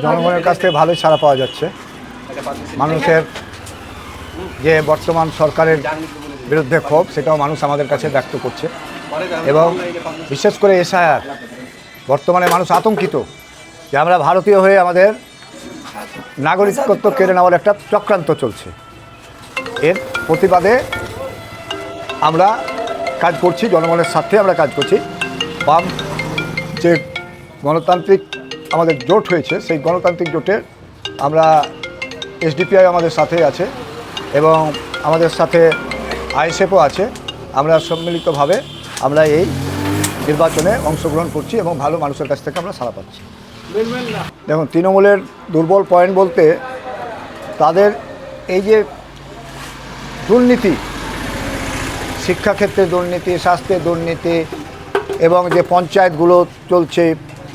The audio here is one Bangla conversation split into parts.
জনগণের কাছ থেকে ভালোই সাড়া পাওয়া যাচ্ছে। মানুষের যে বর্তমান সরকারের বিরুদ্ধে ক্ষোভ, সেটাও মানুষ আমাদের কাছে ব্যক্ত করছে। এবং বিশেষ করে এসআইআর, বর্তমানে মানুষ আতঙ্কিত যে আমরা ভারতীয় হয়ে আমাদের নাগরিকত্ব কেড়ে নেওয়ার একটা চক্রান্ত চলছে। এর প্রতিবাদে আমরা কাজ করছি, জনগণের স্বার্থে আমরা কাজ করছি। বাম যে গণতান্ত্রিক আমাদের জোট হয়েছে, সেই গণতান্ত্রিক জোটের আমরা এসডিপিআই আমাদের সাথে আছে এবং আমাদের সাথে আইএসএফও আছে। আমরা সম্মিলিতভাবে আমরা এই নির্বাচনে অংশগ্রহণ করছি এবং ভালো মানুষের কাছ থেকে আমরা সাড়া পাচ্ছি। দেখুন, তৃণমূলের দুর্বল পয়েন্ট বলতে তাদের এই যে দুর্নীতি, শিক্ষাক্ষেত্রে দুর্নীতি, স্বাস্থ্যে দুর্নীতি এবং যে পঞ্চায়েতগুলো চলছে,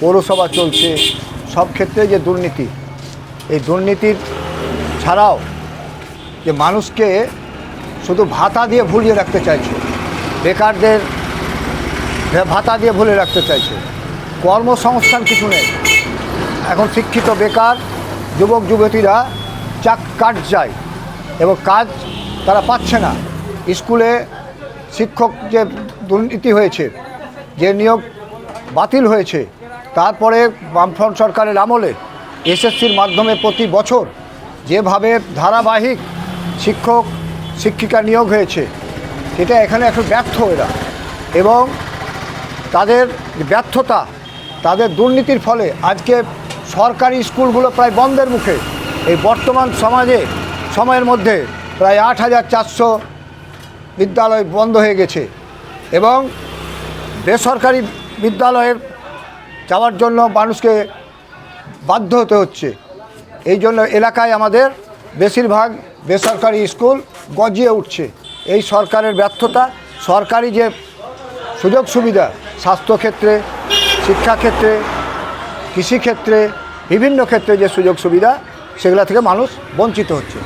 পৌরসভা চলছে, সব ক্ষেত্রে যে দুর্নীতি, এই দুর্নীতির ছাড়াও যে মানুষকে শুধু ভাতা দিয়ে ভুলিয়ে রাখতে চাইছে, বেকারদের ভাতা দিয়ে ভুলে রাখতে চাইছে, কর্মসংস্থান কিছু নেই। এখন শিক্ষিত বেকার যুবক যুবতীরা কাজ যায় এবং কাজ তারা পাচ্ছে না। স্কুলে শিক্ষক যে দুর্নীতি হয়েছে, যে নিয়োগ বাতিল হয়েছে, তারপরে বামফ্রন্ট সরকারের আমলে এসএসসির মাধ্যমে প্রতি বছর যেভাবে ধারাবাহিক শিক্ষক শিক্ষিকা নিয়োগ হয়েছে, সেটা এখানে একটু ব্যর্থ এরা। এবং তাদের ব্যর্থতা, তাদের দুর্নীতির ফলে আজকে সরকারি স্কুলগুলো প্রায় বন্ধের মুখে। এই বর্তমান সময়ের মধ্যে প্রায় 8400 বিদ্যালয় বন্ধ হয়ে গেছে এবং বেসরকারি বিদ্যালয়ে যাওয়ার জন্য মানুষকে বাধ্য হতে হচ্ছে। এই জন্য এলাকায় আমাদের বেশিরভাগ বেসরকারি স্কুল গজিয়ে উঠছে। এই সরকারের ব্যর্থতা, সরকারি যে সুযোগ সুবিধা স্বাস্থ্যক্ষেত্রে, শিক্ষাক্ষেত্রে, কৃষিক্ষেত্রে, বিভিন্ন ক্ষেত্রে যে সুযোগ সুবিধা, সেগুলো থেকে মানুষ বঞ্চিত হচ্ছে।